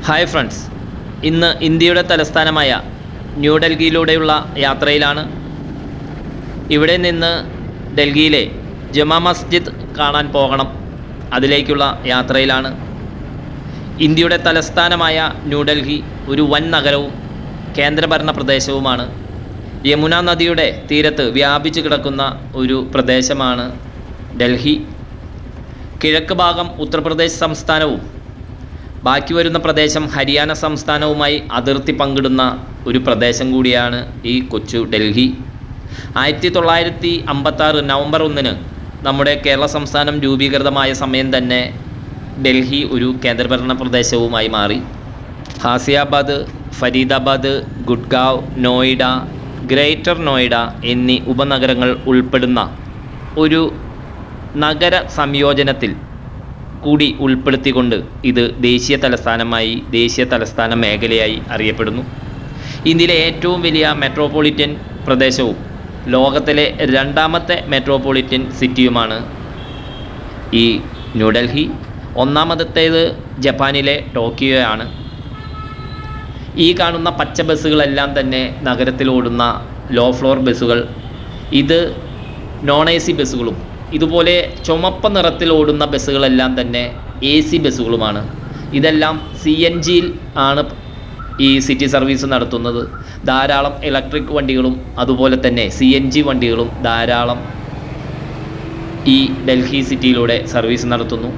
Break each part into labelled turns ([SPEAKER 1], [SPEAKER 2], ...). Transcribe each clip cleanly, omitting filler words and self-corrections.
[SPEAKER 1] Hi friends, ഇന്ന് ഇന്ത്യയുടെ തലസ്ഥാനമായ ന്യൂഡൽഹിയിലൂടെയുള്ള യാത്രയിലാണ്. ഇവിടെ നിന്ന് ഡൽഹിയിലെ ജമാ മസ്ജിദ് കാണാൻ പോകണം. അതിലേക്കുള്ള യാത്രയിലാണ്. ഇന്ത്യയുടെ തലസ്ഥാനമായ ന്യൂഡൽഹി ഒരു വൻ നഗരവും കേന്ദ്രഭരണ പ്രദേശവുമാണ്. യമുന നദിയുടെ തീരത്ത് വ്യാപിച്ചു കിടക്കുന്ന ഒരു പ്രദേശമാണ് ഡൽഹി. കിഴക്ക് ഭാഗം ഉത്തർപ്രദേശ് സംസ്ഥാനവും ബാക്കി വരുന്ന പ്രദേശം ഹരിയാന സംസ്ഥാനവുമായി അതിർത്തി പങ്കിടുന്ന ഒരു പ്രദേശം കൂടിയാണ് ഈ കൊച്ചു ഡൽഹി. 1956 നവംബർ 1 നമ്മുടെ കേരള സംസ്ഥാനം രൂപീകൃതമായ സമയം തന്നെ ഡൽഹി ഒരു കേന്ദ്രഭരണ പ്രദേശവുമായി മാറി. ഗാസിയാബാദ്, ഫരീദാബാദ്, ഗുഡ്ഗാവ്, നോയിഡ, ഗ്രേറ്റർ നോയിഡ എന്നീ ഉപനഗരങ്ങൾ ഉൾപ്പെടുന്ന ഒരു നഗര സംയോജനത്തിൽ കൂടി ഉൾപ്പെടുത്തിക്കൊണ്ട് ഇത് ദേശീയ തലസ്ഥാന മേഖലയായി അറിയപ്പെടുന്നു. ഇന്ത്യയിലെ ഏറ്റവും വലിയ മെട്രോപൊളിറ്റൻ പ്രദേശവും ലോകത്തിലെ രണ്ടാമത്തെ മെട്രോപൊളിറ്റൻ സിറ്റിയുമാണ് ഈ ന്യൂഡൽഹി. ഒന്നാമത്തേത് ജപ്പാനിലെ ടോക്കിയോയാണ്. ഈ കാണുന്ന പച്ച ബസ്സുകളെല്ലാം തന്നെ നഗരത്തിൽ ഓടുന്ന ലോ ഫ്ലോർ ബസ്സുകൾ. ഇത് നോൺ AC ബസ്സുകളും ഇതുപോലെ ചുമപ്പ് നിറത്തിൽ ഓടുന്ന ബസ്സുകളെല്ലാം തന്നെ AC ബസ്സുകളുമാണ്. ഇതെല്ലാം CNGയിൽ ആണ് ഈ സിറ്റി സർവീസ് നടത്തുന്നത്. ധാരാളം ഇലക്ട്രിക് വണ്ടികളും അതുപോലെ തന്നെ CNG വണ്ടികളും ധാരാളം ഈ ഡൽഹി സിറ്റിയിലൂടെ സർവീസ് നടത്തുന്നു.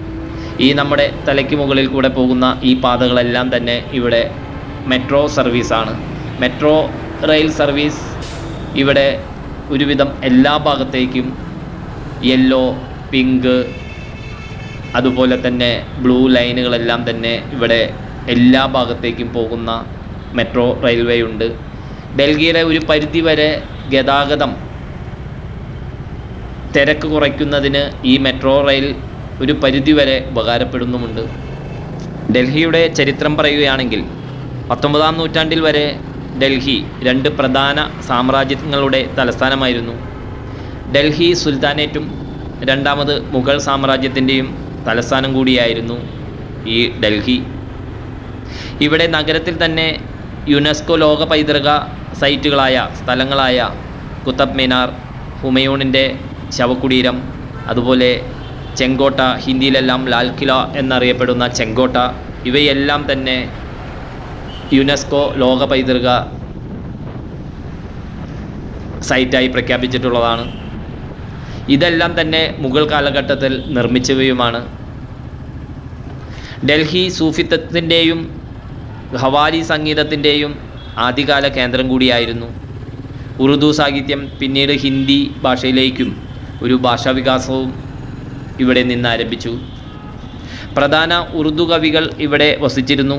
[SPEAKER 1] ഈ നമ്മുടെ തലയ്ക്ക് മുകളിൽ കൂടെ പോകുന്ന ഈ പാതകളെല്ലാം തന്നെ ഇവിടെ മെട്രോ സർവീസാണ്. മെട്രോ റെയിൽ സർവീസ് ഇവിടെ ഒരുവിധം എല്ലാ ഭാഗത്തേക്കും യെല്ലോ, പിങ്ക്, അതുപോലെ തന്നെ ബ്ലൂ ലൈനുകളെല്ലാം തന്നെ ഇവിടെ എല്ലാ ഭാഗത്തേക്കും പോകുന്ന മെട്രോ റെയിൽവേ ഉണ്ട്. ഡൽഹിയിലെ ഒരു പരിധിവരെ ഗതാഗതം തിരക്ക് കുറയ്ക്കുന്നതിന് ഈ മെട്രോ റെയിൽ ഒരു പരിധിവരെ ഉപകാരപ്പെടുന്നുമുണ്ട്. ഡൽഹിയുടെ ചരിത്രം പറയുകയാണെങ്കിൽ 19-ാം നൂറ്റാണ്ടിൽ വരെ ഡൽഹി 2 പ്രധാന സാമ്രാജ്യങ്ങളുടെ തലസ്ഥാനമായിരുന്നു. ഡൽഹി സുൽത്താനേറ്റും രണ്ടാമത് മുഗൾ സാമ്രാജ്യത്തിൻ്റെയും തലസ്ഥാനം കൂടിയായിരുന്നു ഈ ഡൽഹി. ഇവിടെ നഗരത്തിൽ തന്നെ യുനെസ്കോ ലോക പൈതൃക സൈറ്റുകളായ സ്ഥലങ്ങളായ കുത്തബ് മിനാർ, ഹുമയൂണിൻ്റെ ശവകുടീരം, അതുപോലെ ചെങ്കോട്ട, ഹിന്ദിയിലെല്ലാം ലാൽ കില എന്നറിയപ്പെടുന്ന ചെങ്കോട്ട, ഇവയെല്ലാം തന്നെ യുനെസ്കോ ലോക പൈതൃക സൈറ്റായി പ്രഖ്യാപിച്ചിട്ടുള്ളതാണ്. ഇതെല്ലാം തന്നെ മുഗൾ കാലഘട്ടത്തിൽ നിർമ്മിച്ചവയുമാണ്. ഡൽഹി സൂഫിത്വത്തിൻ്റെയും ഖവാലി സംഗീതത്തിൻ്റെയും ആദ്യകാല കേന്ദ്രം കൂടിയായിരുന്നു. ഉറുദു സാഹിത്യം പിന്നീട് ഹിന്ദി ഭാഷയിലേക്കും ഒരു ഭാഷാവികാസവും ഇവിടെ നിന്ന് ആരംഭിച്ചു. പ്രധാന ഉറുദു കവികൾ ഇവിടെ വസിച്ചിരുന്നു.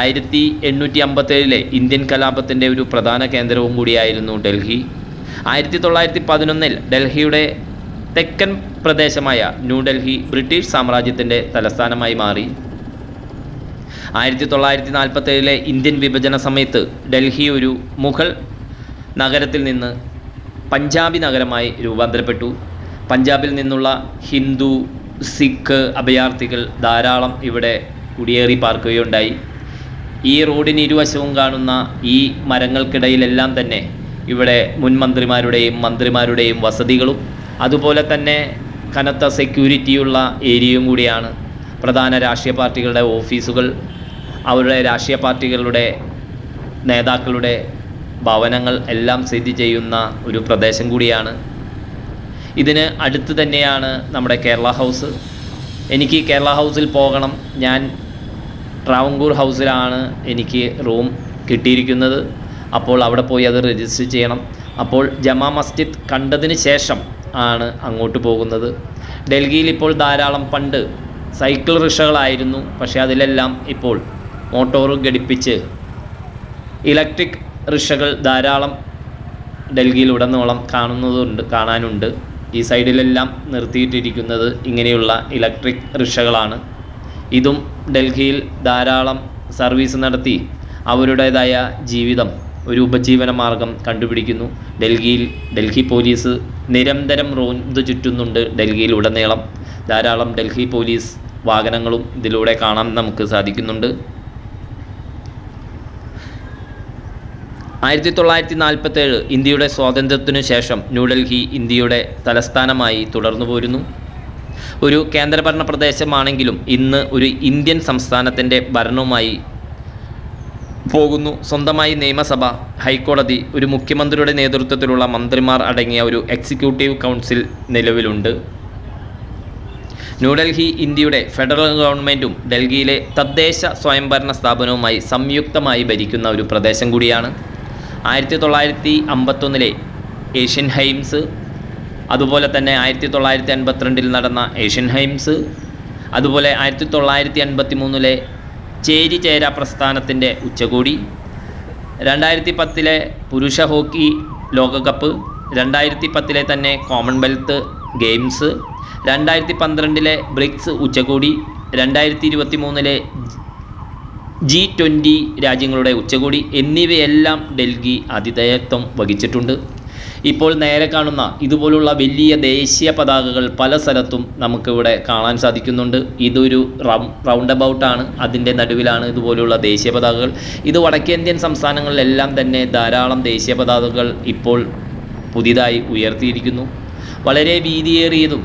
[SPEAKER 1] 1857 ഇന്ത്യൻ കലാപത്തിൻ്റെ ഒരു പ്രധാന കേന്ദ്രവും കൂടിയായിരുന്നു ഡൽഹി. 1911 ഡൽഹിയുടെ തെക്കൻ പ്രദേശമായ ന്യൂഡൽഹി ബ്രിട്ടീഷ് സാമ്രാജ്യത്തിൻ്റെ തലസ്ഥാനമായി മാറി. 1947 ഇന്ത്യൻ വിഭജന സമയത്ത് ഡൽഹി ഒരു മുഗൾ നഗരത്തിൽ നിന്ന് പഞ്ചാബി നഗരമായി രൂപാന്തരപ്പെട്ടു. പഞ്ചാബിൽ നിന്നുള്ള ഹിന്ദു, സിഖ് അഭയാർത്ഥികൾ ധാരാളം ഇവിടെ കുടിയേറി പാർക്കുകയുണ്ടായി. ഈ റോഡിന് ഇരുവശവും കാണുന്ന ഈ മരങ്ങൾക്കിടയിലെല്ലാം തന്നെ ഇവിടെ മുൻ മന്ത്രിമാരുടെയും വസതികളും അതുപോലെ തന്നെ കനത്ത സെക്യൂരിറ്റിയുള്ള ഏരിയയും കൂടിയാണ്. പ്രധാന രാഷ്ട്രീയ പാർട്ടികളുടെ ഓഫീസുകൾ, അവരുടെ രാഷ്ട്രീയ പാർട്ടികളുടെ നേതാക്കളുടെ ഭവനങ്ങൾ എല്ലാം സ്ഥിതി ചെയ്യുന്ന ഒരു പ്രദേശം കൂടിയാണ്. ഇതിന് അടുത്ത് തന്നെയാണ് നമ്മുടെ കേരള ഹൗസ്. എനിക്ക് കേരള ഹൗസിൽ പോകണം. ഞാൻ ട്രാവൻകൂർ ഹൗസിലാണ് എനിക്ക് റൂം കിട്ടിയിരിക്കുന്നത്. അപ്പോൾ അവിടെ പോയി അത് രജിസ്റ്റർ ചെയ്യണം. അപ്പോൾ ജമാ മസ്ജിദ് കണ്ടതിന് ശേഷം ആണ് അങ്ങോട്ട് പോകുന്നത്. ഡൽഹിയിൽ ഇപ്പോൾ ധാരാളം, പണ്ട് സൈക്കിൾ റിക്ഷകളായിരുന്നു, പക്ഷേ അതിലെല്ലാം ഇപ്പോൾ മോട്ടോർ ഘടിപ്പിച്ച് ഇലക്ട്രിക് റിക്ഷകൾ ധാരാളം ഡൽഹിയിലുടനീളം കാണാനുണ്ട്. ഈ സൈഡിലെല്ലാം നിർത്തിയിട്ടിരിക്കുന്നത് ഇങ്ങനെയുള്ള ഇലക്ട്രിക് റിക്ഷകളാണ്. ഇതും ഡൽഹിയിൽ ധാരാളം സർവീസ് നടത്തി അവരുടേതായ ജീവിതം, ഒരു ഉപജീവന മാർഗം കണ്ടുപിടിക്കുന്നു. ഡൽഹി പോലീസ് നിരന്തരം റോന്ത് ചുറ്റുന്നുണ്ട്. ഡൽഹിയിൽ ഉടനീളം ധാരാളം ഡൽഹി പോലീസ് വാഹനങ്ങളും ഇതിലൂടെ കാണാൻ നമുക്ക് സാധിക്കുന്നുണ്ട്. 1947 ഇന്ത്യയുടെ സ്വാതന്ത്ര്യത്തിനു ശേഷം ന്യൂഡൽഹി ഇന്ത്യയുടെ തലസ്ഥാനമായി തുടർന്നു പോരുന്നു. ഒരു കേന്ദ്രഭരണ പ്രദേശമാണെങ്കിലും ഇന്ന് ഒരു ഇന്ത്യൻ സംസ്ഥാനത്തിൻ്റെ ഭരണവുമായി പോകുന്നു. സ്വന്തമായി നിയമസഭ, ഹൈക്കോടതി, ഒരു മുഖ്യമന്ത്രിയുടെ നേതൃത്വത്തിലുള്ള മന്ത്രിമാർ അടങ്ങിയ ഒരു എക്സിക്യൂട്ടീവ് കൗൺസിൽ നിലവിലുണ്ട്. ന്യൂഡൽഹി ഇന്ത്യയുടെ ഫെഡറൽ ഗവൺമെൻറ്റും ഡൽഹിയിലെ തദ്ദേശ സ്വയംഭരണ സ്ഥാപനവുമായി സംയുക്തമായി ഭരിക്കുന്ന ഒരു പ്രദേശം കൂടിയാണ്. 1951 ഏഷ്യൻ ഗെയിംസ്, അതുപോലെ തന്നെ 1982 നടന്ന ഏഷ്യൻ ഗെയിംസ്, അതുപോലെ 1983 ചേരിചേര പ്രസ്ഥാനത്തിൻ്റെ ഉച്ചകോടി, 2010 പുരുഷ ഹോക്കി ലോകകപ്പ്, 2010 തന്നെ കോമൺവെൽത്ത് ഗെയിംസ്, 2012 ബ്രിക്സ് ഉച്ചകോടി, 2023 G20 രാജ്യങ്ങളുടെ ഉച്ചകോടി എന്നിവയെല്ലാം ഡൽഹി ആതിഥേയത്വം വഹിച്ചിട്ടുണ്ട്. ഇപ്പോൾ നേരെ കാണുന്ന ഇതുപോലുള്ള വലിയ ദേശീയ പതാകകൾ പല സ്ഥലത്തും നമുക്കിവിടെ കാണാൻ സാധിക്കുന്നുണ്ട്. ഇതൊരു റൗണ്ട് അബൌട്ടാണ്, അതിൻ്റെ നടുവിലാണ് ഇതുപോലുള്ള ദേശീയ പതാകകൾ. ഇത് വടക്കേന്ത്യൻ സംസ്ഥാനങ്ങളിലെല്ലാം തന്നെ ധാരാളം ദേശീയ പതാകകൾ ഇപ്പോൾ പുതിയതായി ഉയർത്തിയിരിക്കുന്നു. വളരെ വീതിയേറിയതും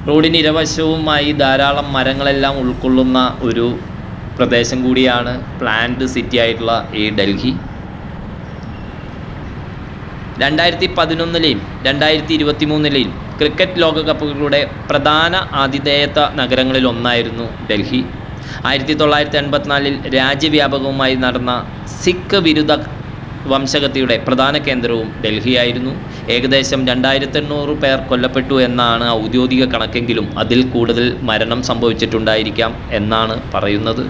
[SPEAKER 1] റോഡിനിരവശവുമായി ധാരാളം മരങ്ങളെല്ലാം ഉൾക്കൊള്ളുന്ന ഒരു പ്രദേശം കൂടിയാണ് പ്ലാൻഡ് സിറ്റി ആയിട്ടുള്ള ഈ ഡൽഹി. 2011 2023 ക്രിക്കറ്റ് ലോകകപ്പുകളുടെ പ്രധാന ആതിഥേയത്വ നഗരങ്ങളിലൊന്നായിരുന്നു ഡൽഹി. 1984 രാജ്യവ്യാപകവുമായി നടന്ന സിഖ് വിരുദ്ധ വംശഗതിയുടെ പ്രധാന കേന്ദ്രവും ഡൽഹിയായിരുന്നു. ഏകദേശം 2800 പേർ കൊല്ലപ്പെട്ടു എന്നാണ് ഔദ്യോഗിക കണക്കെങ്കിലും അതിൽ കൂടുതൽ മരണം സംഭവിച്ചിട്ടുണ്ടായിരിക്കാം എന്നാണ് പറയുന്നത്.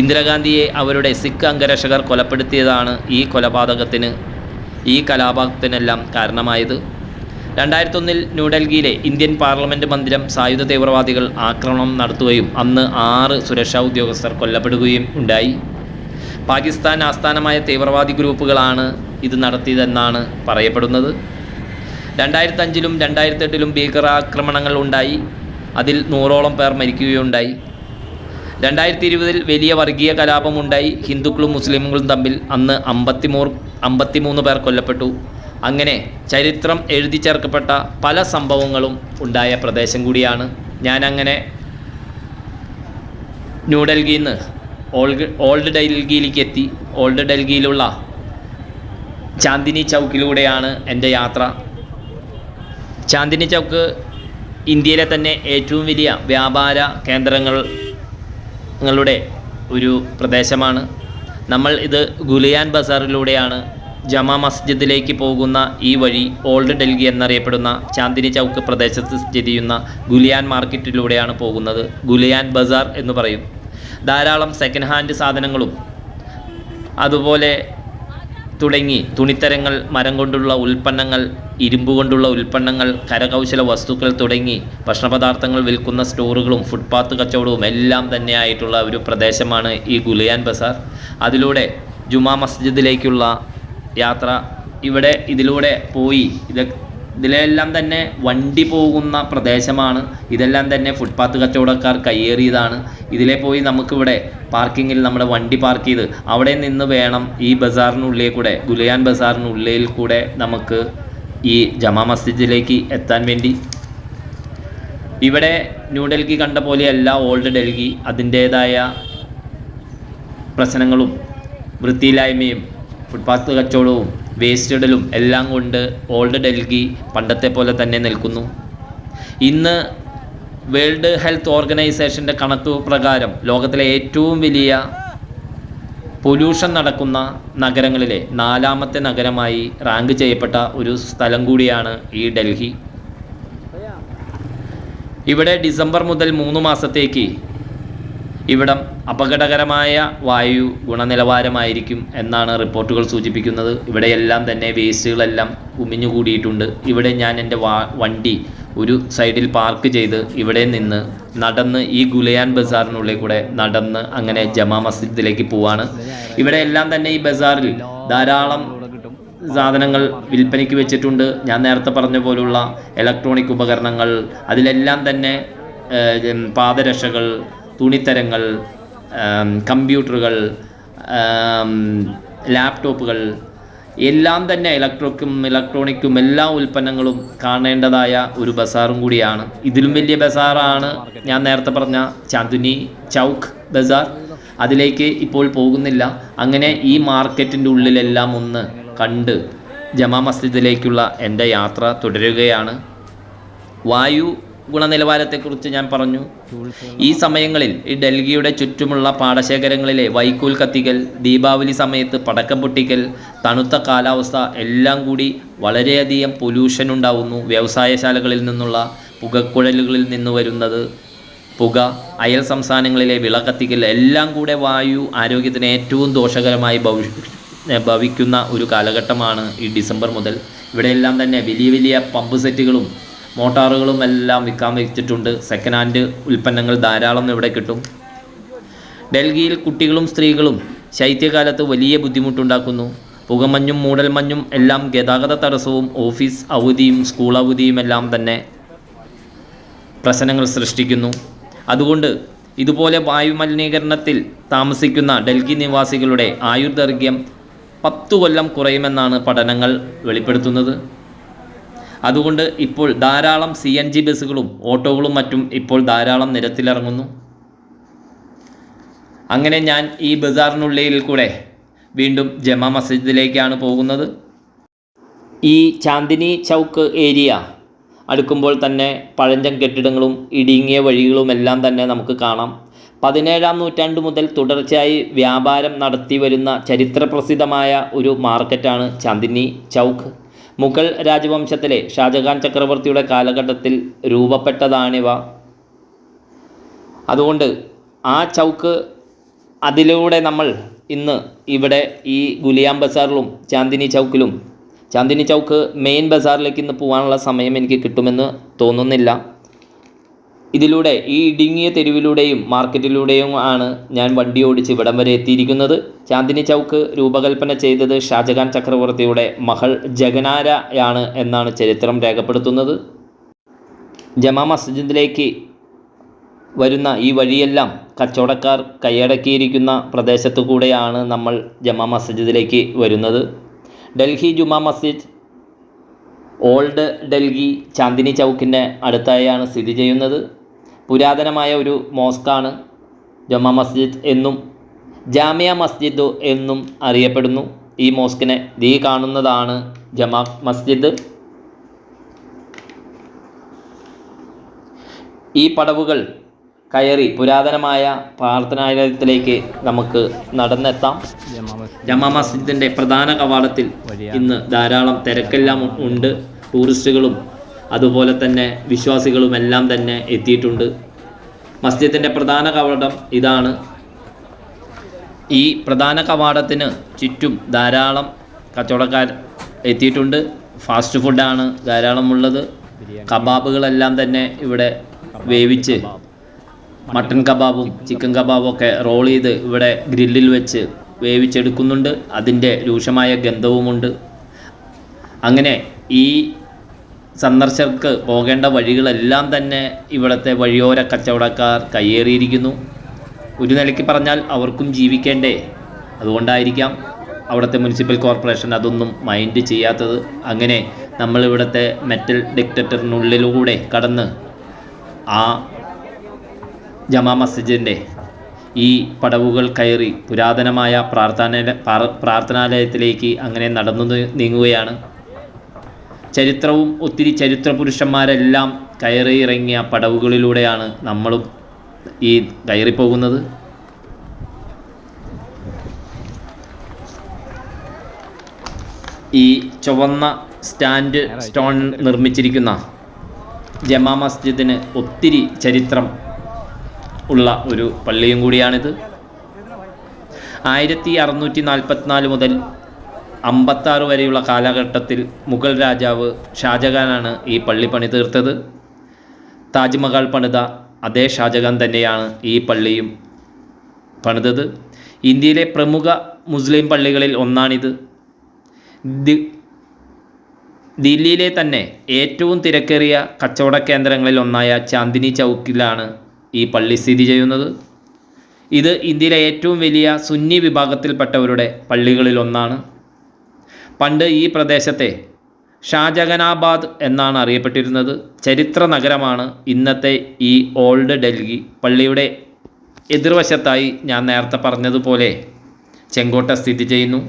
[SPEAKER 1] ഇന്ദിരാഗാന്ധിയെ അവരുടെ സിഖ് അംഗരക്ഷകർ കൊലപ്പെടുത്തിയതാണ് ഈ കലാപത്തിനെല്ലാം കാരണമായത്. 2001 ന്യൂഡൽഹിയിലെ ഇന്ത്യൻ പാർലമെൻറ്റ് മന്ദിരം സായുധ തീവ്രവാദികൾ ആക്രമണം നടത്തുകയും അന്ന് 6 സുരക്ഷാ ഉദ്യോഗസ്ഥർ കൊല്ലപ്പെടുകയും ഉണ്ടായി. പാകിസ്ഥാൻ ആസ്ഥാനമായ തീവ്രവാദി ഗ്രൂപ്പുകളാണ് ഇത് നടത്തിയതെന്നാണ് പറയപ്പെടുന്നത്. 2005 2008 ഭീകരാക്രമണങ്ങൾ ഉണ്ടായി. അതിൽ 100ഓളം പേർ മരിക്കുകയുണ്ടായി. 2020 വലിയ വർഗീയ കലാപമുണ്ടായി. ഹിന്ദുക്കളും മുസ്ലിമുകളും തമ്മിൽ അന്ന് 53 പേർ കൊല്ലപ്പെട്ടു. അങ്ങനെ ചരിത്രം എഴുതി ചേർക്കപ്പെട്ട പല സംഭവങ്ങളും ഉണ്ടായ പ്രദേശം കൂടിയാണ്. ഞാനങ്ങനെ ന്യൂഡൽഹിയിൽ നിന്ന് ഓൾഡ് ഡൽഹിയിലേക്ക് എത്തി. ഓൾഡ് ഡൽഹിയിലുള്ള ചാന്ദിനി ചൗക്കിലൂടെയാണ് എൻ്റെ യാത്ര. ചാന്ദിനി ചൗക്ക് ഇന്ത്യയിലെ തന്നെ ഏറ്റവും വലിയ വ്യാപാര കേന്ദ്രങ്ങളുടെ ഒരു പ്രദേശമാണ്. നമ്മൾ ഇത് ഗുലിയാൻ ബസാറിലൂടെയാണ് ജമാ മസ്ജിദിലേക്ക് പോകുന്ന ഈ വഴി ഓൾഡ് ഡൽഹി എന്നറിയപ്പെടുന്ന ചാന്ദിനി ചൗക്ക് പ്രദേശത്ത് സ്ഥിതി ചെയ്യുന്ന ഗുലിയാൻ മാർക്കറ്റിലൂടെയാണ് പോകുന്നത്. ഗുലിയാൻ ബസാർ എന്ന് പറയും. ധാരാളം സെക്കൻഡ് ഹാൻഡ് സാധനങ്ങളും അതുപോലെ തുടങ്ങി തുണിത്തരങ്ങൾ, മരം കൊണ്ടുള്ള ഉൽപ്പന്നങ്ങൾ, ഇരുമ്പ് കൊണ്ടുള്ള ഉൽപ്പന്നങ്ങൾ, കരകൗശല വസ്തുക്കൾ തുടങ്ങി ഭക്ഷണപദാർത്ഥങ്ങൾ വിൽക്കുന്ന സ്റ്റോറുകളും ഫുട്പാത്ത് കച്ചവടവും എല്ലാം തന്നെയായിട്ടുള്ള ഒരു പ്രദേശമാണ് ഈ ഗുലിയാൻ ബസാർ. അതിലൂടെ ജുമാ മസ്ജിദിലേക്കുള്ള യാത്ര ഇതിലൂടെ പോയി ഇതിലെല്ലാം തന്നെ വണ്ടി പോകുന്ന പ്രദേശമാണ്. ഇതെല്ലാം തന്നെ ഫുട്പാത്ത് കച്ചവടക്കാർ കയ്യേറിയതാണ്. ഇതിലെ പോയി നമുക്കിവിടെ പാർക്കിങ്ങിൽ നമ്മുടെ വണ്ടി പാർക്ക് ചെയ്ത് അവിടെ നിന്ന് വേണം ഈ ബസാറിനുള്ളിൽ കൂടെ, ഗുലിയാൻ ബസാറിനുള്ളിൽ കൂടെ നമുക്ക് ഈ ജമാ മസ്ജിദിലേക്ക് എത്താൻ വേണ്ടി. ഇവിടെ ന്യൂഡൽഹി കണ്ട പോലെയല്ല ഓൾഡ് ഡൽഹി. അതിൻ്റേതായ പ്രശ്നങ്ങളും വൃത്തിയില്ലായ്മയും ഫുട്പാത്ത് കച്ചവടവും വേസ്റ്റ് ഇടലും എല്ലാം കൊണ്ട് ഓൾഡ് ഡൽഹി പണ്ടത്തെ പോലെ തന്നെ നിൽക്കുന്നു. ഇന്ന് വേൾഡ് ഹെൽത്ത് ഓർഗനൈസേഷൻ്റെ കണക്ക് പ്രകാരം ലോകത്തിലെ ഏറ്റവും വലിയ പൊല്യൂഷൻ നടക്കുന്ന നഗരങ്ങളിലെ 4ാമത്തെ നഗരമായി റാങ്ക് ചെയ്യപ്പെട്ട ഒരു സ്ഥലം കൂടിയാണ് ഈ ഡൽഹി. ഇവിടെ ഡിസംബർ മുതൽ 3 മാസത്തേക്ക് ഇവിടം അപകടകരമായ വായു ഗുണനിലവാരമായിരിക്കും എന്നാണ് റിപ്പോർട്ടുകൾ സൂചിപ്പിക്കുന്നത്. ഇവിടെയെല്ലാം തന്നെ വേസ്റ്റുകളെല്ലാം കുമിഞ്ഞുകൂടിയിട്ടുണ്ട്. ഇവിടെ ഞാൻ എൻ്റെ വണ്ടി ഒരു സൈഡിൽ പാർക്ക് ചെയ്ത് ഇവിടെ നിന്ന് നടന്ന് ഈ ഗുലിയാൻ ബസാറിനുള്ളിൽ കൂടെ നടന്ന് അങ്ങനെ ജമാ മസ്ജിദിലേക്ക് പോവാണ്. ഇവിടെ എല്ലാം തന്നെ ഈ ബസാറിൽ ധാരാളം സാധനങ്ങൾ വിൽപ്പനയ്ക്ക് വെച്ചിട്ടുണ്ട്. ഞാൻ നേരത്തെ പറഞ്ഞ പോലുള്ള ഇലക്ട്രോണിക് ഉപകരണങ്ങൾ, അതിലെല്ലാം തന്നെ പാദരക്ഷകൾ, തുണിത്തരങ്ങൾ, കമ്പ്യൂട്ടറുകൾ, ലാപ്ടോപ്പുകൾ എല്ലാം തന്നെ ഇലക്ട്രോണിക്കും എല്ലാ ഉൽപ്പന്നങ്ങളും കാണേണ്ടതായ ഒരു ബസാറും കൂടിയാണ്. ഇതിലും വലിയ ബസാറാണ് ഞാൻ നേരത്തെ പറഞ്ഞ ചാന്ദിനി ചൗക്ക് ബസാർ. അതിലേക്ക് ഇപ്പോൾ പോകുന്നില്ല. അങ്ങനെ ഈ മാർക്കറ്റിൻ്റെ ഉള്ളിലെല്ലാം ഒന്ന് കണ്ട് ജമാ മസ്ജിദിലേക്കുള്ള എൻ്റെ യാത്ര തുടരുകയാണ്. വായു ഗുണനിലവാരത്തെക്കുറിച്ച് ഞാൻ പറഞ്ഞു. ഈ സമയങ്ങളിൽ ഈ ഡൽഹിയുടെ ചുറ്റുമുള്ള പാടശേഖരങ്ങളിലെ വൈക്കോൽ കത്തിക്കൽ, ദീപാവലി സമയത്ത് പടക്കം പൊട്ടിക്കൽ, തണുത്ത കാലാവസ്ഥ എല്ലാം കൂടി വളരെയധികം പൊല്യൂഷൻ ഉണ്ടാവുന്നു. വ്യവസായശാലകളിൽ നിന്നുള്ള പുകക്കുഴലുകളിൽ നിന്ന് വരുന്നത് പുക, അയൽ സംസ്ഥാനങ്ങളിലെ വിള കത്തിക്കൽ എല്ലാം കൂടെ വായു ആരോഗ്യത്തിന് ഏറ്റവും ദോഷകരമായി ഭവിക്കുന്ന ഒരു കാലഘട്ടമാണ് ഈ ഡിസംബർ മുതൽ. ഇവിടെയെല്ലാം തന്നെ വലിയ വലിയ പമ്പ് സെറ്റുകളും മോട്ടാറുകളും എല്ലാം വിൽക്കാൻ വെച്ചിട്ടുണ്ട്. സെക്കൻഡ് ഹാൻഡ് ഉൽപ്പന്നങ്ങൾ ധാരാളം ഇവിടെ കിട്ടും. ഡൽഹിയിൽ കുട്ടികളും സ്ത്രീകളും ശൈത്യകാലത്ത് വലിയ ബുദ്ധിമുട്ടുണ്ടാക്കുന്നു. പുകമഞ്ഞും മൂടൽമഞ്ഞും എല്ലാം ഗതാഗത തടസ്സവും ഓഫീസ് അവധിയും സ്കൂൾ അവധിയും എല്ലാം തന്നെ പ്രശ്നങ്ങൾ സൃഷ്ടിക്കുന്നു. അതുകൊണ്ട് ഇതുപോലെ വായുമലിനീകരണത്തിൽ താമസിക്കുന്ന ഡൽഹി നിവാസികളുടെ ആയുർദൈർഘ്യം 10 കൊല്ലം കുറയുമെന്നാണ് പഠനങ്ങൾ വെളിപ്പെടുത്തുന്നത്. അതുകൊണ്ട് ഇപ്പോൾ ധാരാളം CNG ബസ്സുകളും ഓട്ടോകളും മറ്റും ഇപ്പോൾ ധാരാളം നിരത്തിലിറങ്ങുന്നു. അങ്ങനെ ഞാൻ ഈ ബസാറിനുള്ളിൽ കൂടെ വീണ്ടും ജമാ മസ്ജിദിലേക്കാണ് പോകുന്നത്. ഈ ചാന്ദിനി ചൗക്ക് ഏരിയ അടുക്കുമ്പോൾ തന്നെ പഴഞ്ചൻ കെട്ടിടങ്ങളും ഇടുങ്ങിയ വഴികളുമെല്ലാം തന്നെ നമുക്ക് കാണാം. 17-ാം നൂറ്റാണ്ട് മുതൽ തുടർച്ചയായി വ്യാപാരം നടത്തി വരുന്ന ചരിത്രപ്രസിദ്ധമായ ഒരു മാർക്കറ്റാണ് ചാന്ദിനി ചൗക്ക്. മുഗൾ രാജവംശത്തിലെ ഷാജഹാൻ ചക്രവർത്തിയുടെ കാലഘട്ടത്തിൽ രൂപപ്പെട്ടതാണിവ. അതുകൊണ്ട് ആ ചൗക്ക് അതിലൂടെ നമ്മൾ ഇന്ന് ഇവിടെ ഈ ഗുലിയാം ബസാറിലും ചാന്ദിനി ചൗക്ക് മെയിൻ ബസാറിലേക്ക് ഇന്ന് പോകാനുള്ള സമയം എനിക്ക് കിട്ടുമെന്ന് തോന്നുന്നില്ല. ഇതിലൂടെ ഈ ഇടുങ്ങിയ തെരുവിലൂടെയും മാർക്കറ്റിലൂടെയും ആണ് ഞാൻ വണ്ടി ഓടിച്ച് ഇവിടം വരെ എത്തിയിരിക്കുന്നത്. ചാന്ദിനി ചൗക്ക് രൂപകൽപ്പന ചെയ്തത് ഷാജഹാൻ ചക്രവർത്തിയുടെ മകൾ ജഗനാരയാണ് എന്നാണ് ചരിത്രം രേഖപ്പെടുത്തുന്നത്. ജമാ മസ്ജിദിലേക്ക് വരുന്ന ഈ വഴിയെല്ലാം കച്ചവടക്കാർ കൈയടക്കിയിരിക്കുന്ന പ്രദേശത്തു കൂടെയാണ് നമ്മൾ ജമാ മസ്ജിദിലേക്ക് വരുന്നത്. ഡൽഹി ജുമാ മസ്ജിദ് ഓൾഡ് ഡൽഹി ചാന്ദിനി ചൗക്കിൻ്റെ അടുത്തായാണ് സ്ഥിതി ചെയ്യുന്നത്. പുരാതനമായ ഒരു മോസ്കാണ്. ജമാ മസ്ജിദ് എന്നും ജാമിയ മസ്ജിദ് എന്നും അറിയപ്പെടുന്നു. ഈ മോസ്കിനെ ഈ കാണുന്നതാണ് ജമാ മസ്ജിദ്. ഈ പടവുകൾ കയറി പുരാതനമായ പ്രാർത്ഥനാലയത്തിലേക്ക് നമുക്ക് നടന്നെത്താം. ജമാ മസ്ജിദിൻ്റെ പ്രധാന കവാടത്തിൽ ഇന്ന് ധാരാളം തിരക്കെല്ലാം ഉണ്ട്. ടൂറിസ്റ്റുകളും അതുപോലെ തന്നെ വിശ്വാസികളും എല്ലാം തന്നെ എത്തിയിട്ടുണ്ട്. മസ്ജിദിൻ്റെ പ്രധാന കവാടം ഇതാണ്. ഈ പ്രധാന കവാടത്തിന് ചുറ്റും ധാരാളം കച്ചവടക്കാർ എത്തിയിട്ടുണ്ട്. ഫാസ്റ്റ് ഫുഡാണ് ധാരാളം ഉള്ളത്. കബാബുകളെല്ലാം തന്നെ ഇവിടെ വേവിച്ച് മട്ടൻ കബാബും ചിക്കൻ കബാബും ഒക്കെ റോൾ ചെയ്ത് ഇവിടെ ഗ്രില്ലിൽ വെച്ച് വേവിച്ചെടുക്കുന്നുണ്ട്. അതിൻ്റെ രൂക്ഷമായ ഗന്ധവുമുണ്ട്. അങ്ങനെ ഈ സന്ദർശകർക്ക് പോകേണ്ട വഴികളെല്ലാം തന്നെ ഇവിടുത്തെ വഴിയോര കച്ചവടക്കാർ കയ്യേറിയിരിക്കുന്നു. ഒരു നിലയ്ക്ക് പറഞ്ഞാൽ അവർക്കും ജീവിക്കേണ്ടേ, അതുകൊണ്ടായിരിക്കാം അവിടുത്തെ മുനിസിപ്പൽ കോർപ്പറേഷൻ അതൊന്നും മൈൻഡ് ചെയ്യാത്തത്. അങ്ങനെ നമ്മളിവിടുത്തെ മെറ്റൽ ഡിറ്റക്ടറിനുള്ളിലൂടെ കടന്ന് ആ ജമാ മസ്ജിദിൻ്റെ ഈ പടവുകൾ കയറി പുരാതനമായ പ്രാർത്ഥനാലയത്തിലേക്ക് അങ്ങനെ നടന്നു നീങ്ങുകയാണ്. ചരിത്രവും ഒത്തിരി ചരിത്ര പുരുഷന്മാരെല്ലാം കയറി ഇറങ്ങിയ പടവുകളിലൂടെയാണ് നമ്മളും ഈ കയറിപ്പോകുന്നത്. ഈ ചുവന്ന സ്റ്റോൺ നിർമ്മിച്ചിരിക്കുന്ന ജമാ മസ്ജിദിന് ഒത്തിരി ചരിത്രം ഉള്ള ഒരു പള്ളിയും കൂടിയാണിത്. 1644 മുതൽ 56 വരെയുള്ള കാലഘട്ടത്തിൽ മുഗൾ രാജാവ് ഷാജഹാനാണ് ഈ പള്ളി പണി തീർത്തത്. താജ്മഹൽ പണിത അതേ ഷാജഹാൻ തന്നെയാണ് ഈ പള്ളിയും പണിതത്. ഇന്ത്യയിലെ പ്രമുഖ മുസ്ലിം പള്ളികളിൽ ഒന്നാണിത്. ദില്ലിയിലെ തന്നെ ഏറ്റവും തിരക്കേറിയ കച്ചവട കേന്ദ്രങ്ങളിൽ ഒന്നായ ചാന്ദിനി ചൗക്കിലാണ് ഈ പള്ളി സ്ഥിതി ചെയ്യുന്നത്. ഇത് ഇന്ത്യയിലെ ഏറ്റവും വലിയ സുന്നി വിഭാഗത്തിൽപ്പെട്ടവരുടെ പള്ളികളിൽ ഒന്നാണ്. പണ്ട് ഈ പ്രദേശത്തെ ഷാജഹാനാബാദ് എന്നാണ് അറിയപ്പെട്ടിരുന്നത്. ചരിത്ര നഗരമാണ് ഇന്നത്തെ ഈ ഓൾഡ് ഡൽഹി. പള്ളിയുടെ എതിർവശത്തായി ഞാൻ നേരത്തെ പറഞ്ഞതുപോലെ ചെങ്കോട്ട സ്ഥിതി ചെയ്യുന്നു.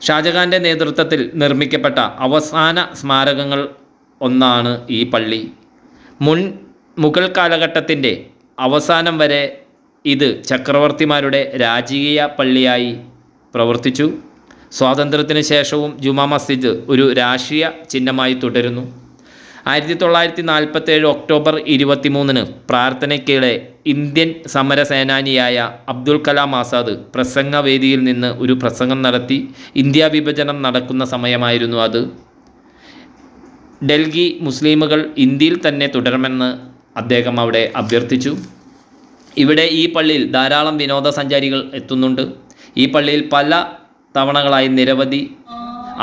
[SPEAKER 1] ഷാജഹാൻ്റെ നേതൃത്വത്തിൽ നിർമ്മിക്കപ്പെട്ട അവസാന സ്മാരകങ്ങൾ ഒന്നാണ് ഈ പള്ളി. മുഗൾ കാലഘട്ടത്തിൻ്റെ അവസാനം വരെ ഇത് ചക്രവർത്തിമാരുടെ രാജകീയ പള്ളിയായി പ്രവർത്തിച്ചു. സ്വാതന്ത്ര്യത്തിന് ശേഷവും ജുമാ മസ്ജിദ് ഒരു രാഷ്ട്രീയ ചിഹ്നമായി തുടരുന്നു. 1947 ഒക്ടോബർ 23 പ്രാർത്ഥനയ്ക്കിടെ ഇന്ത്യൻ സമരസേനാനിയായ അബ്ദുൽ കലാം ആസാദ് പ്രസംഗവേദിയിൽ നിന്ന് ഒരു പ്രസംഗം നടത്തി. ഇന്ത്യ വിഭജനം നടക്കുന്ന സമയമായിരുന്നു അത്. ഡൽഹി മുസ്ലിമുകൾ ഇന്ത്യയിൽ തന്നെ തുടരണമെന്ന് അദ്ദേഹം അവിടെ അഭ്യർത്ഥിച്ചു. ഇവിടെ ഈ പള്ളിയിൽ ധാരാളം വിനോദസഞ്ചാരികൾ എത്തുന്നുണ്ട്. ഈ പള്ളിയിൽ പല തവണകളായി നിരവധി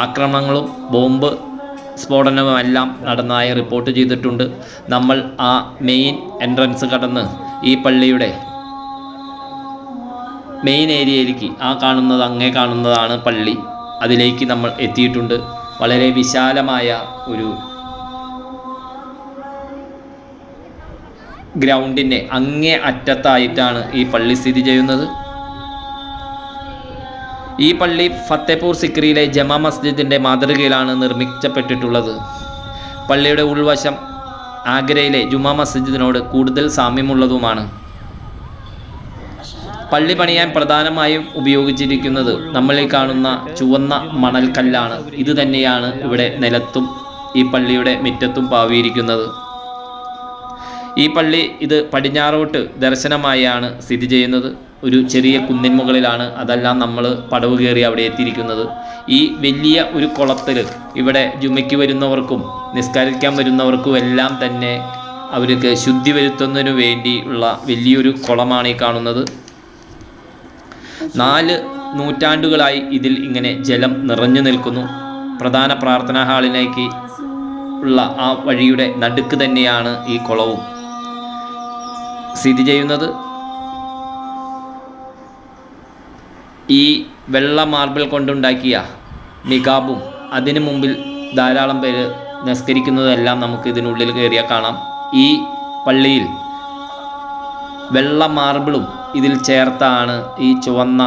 [SPEAKER 1] ആക്രമണങ്ങളും ബോംബ് സ്ഫോടനവുമെല്ലാം നടന്നതായി റിപ്പോർട്ട് ചെയ്തിട്ടുണ്ട്. നമ്മൾ ആ മെയിൻ എൻട്രൻസ് കടന്ന് ഈ പള്ളിയുടെ മെയിൻ ഏരിയയിലേക്ക് അങ്ങേ കാണുന്നതാണ് പള്ളി. അതിലേക്ക് നമ്മൾ എത്തിയിട്ടുണ്ട്. വളരെ വിശാലമായ ഒരു ഗ്രൗണ്ടിൻ്റെ അങ്ങേ അറ്റത്തായിട്ടാണ് ഈ പള്ളി സ്ഥിതി ചെയ്യുന്നത്. ഈ പള്ളി ഫത്തേപൂർ സിക്രിയിലെ ജമാ മസ്ജിദിൻ്റെ മാതൃകയിലാണ് നിർമ്മിക്കപ്പെട്ടിട്ടുള്ളത്. പള്ളിയുടെ ഉൾവശം ആഗ്രയിലെ ജുമാ മസ്ജിദിനോട് കൂടുതൽ സാമ്യമുള്ളതുമാണ്. പള്ളി പണിയാൻ പ്രധാനമായും ഉപയോഗിച്ചിരിക്കുന്നത് നമ്മളിൽ കാണുന്ന ചുവന്ന മണൽക്കല്ലാണ്. ഇത് തന്നെയാണ് ഇവിടെ നിലത്തും ഈ പള്ളിയുടെ മുറ്റത്തും പാവിയിരിക്കുന്നത്. ഈ പള്ളി ഇത് പടിഞ്ഞാറോട്ട് ദർശനമായാണ് സ്ഥിതി ചെയ്യുന്നത്. ഒരു ചെറിയ കുന്നിൻ മുകളിലാണ്. അതെല്ലാം നമ്മൾ പടവ് കയറി അവിടെ എത്തിയിരിക്കുന്നത്. ഈ വലിയ ഒരു കുളത്തിൽ ഇവിടെ ജുമയ്ക്ക് വരുന്നവർക്കും നിസ്കരിക്കാൻ വരുന്നവർക്കും എല്ലാം തന്നെ അവർക്ക് ശുദ്ധി വരുത്തുന്നതിനു വേണ്ടിയുള്ള വലിയൊരു കുളമാണ് ഈ കാണുന്നത്. 4 നൂറ്റാണ്ടുകളായി ഇതിൽ ഇങ്ങനെ ജലം നിറഞ്ഞു നിൽക്കുന്നു. പ്രധാന പ്രാർത്ഥനാ ഹാളിലേക്ക് ഉള്ള ആ വഴിയുടെ നടുക്ക് തന്നെയാണ് ഈ കുളവും സ്ഥിതി ചെയ്യുന്നത്. ഈ വെള്ള മാർബിൾ കൊണ്ടുണ്ടാക്കിയ മികാബും അതിനു മുമ്പിൽ ധാരാളം പേര് നിസ്കരിക്കുന്നതെല്ലാം നമുക്ക് ഇതിനുള്ളിൽ കയറിയാൽ കാണാം. ഈ പള്ളിയിൽ വെള്ള മാർബിളും ഇതിൽ ചേർത്താണ്, ഈ ചുവന്ന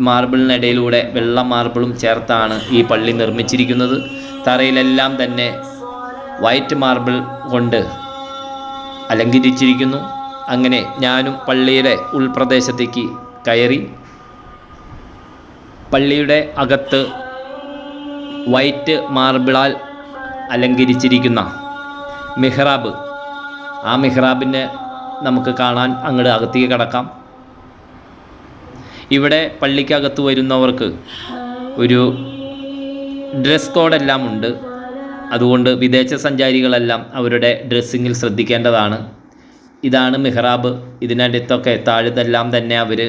[SPEAKER 1] മാർബിളിനിടയിലൂടെ വെള്ള മാർബിളും ചേർത്താണ് ഈ പള്ളി നിർമ്മിച്ചിരിക്കുന്നത്. തറയിലെല്ലാം തന്നെ വൈറ്റ് മാർബിൾ കൊണ്ട് അലങ്കരിച്ചിരിക്കുന്നു. അങ്ങനെ ഞാനും പള്ളിയുടെ ഉൾപ്രദേശത്തേക്ക് കയറി. പള്ളിയുടെ അകത്ത് വൈറ്റ് മാർബിളാൽ അലങ്കരിച്ചിരിക്കുന്ന മിഹ്റാബ്, ആ മിഹ്റാബിനെ നമുക്ക് കാണാൻ അങ്ങോട്ട് അകത്തേക്ക് കടക്കാം. ഇവിടെ പള്ളിക്കകത്ത് വരുന്നവർക്ക് ഒരു ഡ്രസ് കോഡെല്ലാം ഉണ്ട്. അതുകൊണ്ട് വിദേശ സഞ്ചാരികളെല്ലാം അവരുടെ ഡ്രസ്സിങ്ങിൽ ശ്രദ്ധിക്കേണ്ടതാണ്. ഇതാണ് മിഹ്റാബ്. ഇതിനടുത്തൊക്കെ താഴെല്ലാം തന്നെ അവർ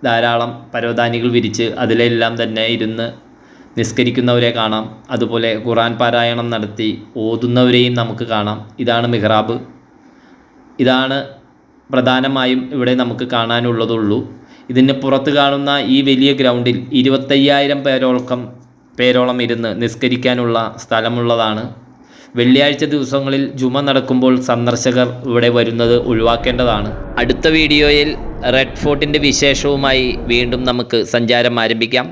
[SPEAKER 1] ധാരാളം പരവതാനികൾ വിരിച്ച് അതിലെല്ലാം തന്നെ ഇരുന്ന് നിസ്കരിക്കുന്നവരെ കാണാം. അതുപോലെ ഖുർആൻ പാരായണം നടത്തി ഓതുന്നവരെയും നമുക്ക് കാണാം. ഇതാണ് മിഹ്റാബ്. ഇതാണ് പ്രധാനമായും ഇവിടെ നമുക്ക് കാണാനുള്ളതുള്ളൂ. ഇതിന് പുറത്ത് കാണുന്ന ഈ വലിയ ഗ്രൗണ്ടിൽ 25,000 പേരോളം ഇരുന്ന് നിസ്കരിക്കാനുള്ള സ്ഥലമുള്ളതാണ്. വെള്ളിയാഴ്ച ദിവസങ്ങളിൽ ജുമ നടക്കുമ്പോൾ സന്ദർശകർ ഇവിടെ വരുന്നത് ഒഴിവാക്കേണ്ടതാണ്. അടുത്ത വീഡിയോയിൽ റെഡ് ഫോർട്ടിൻ്റെ വിശേഷവുമായി വീണ്ടും നമുക്ക് സഞ്ചാരം ആരംഭിക്കാം.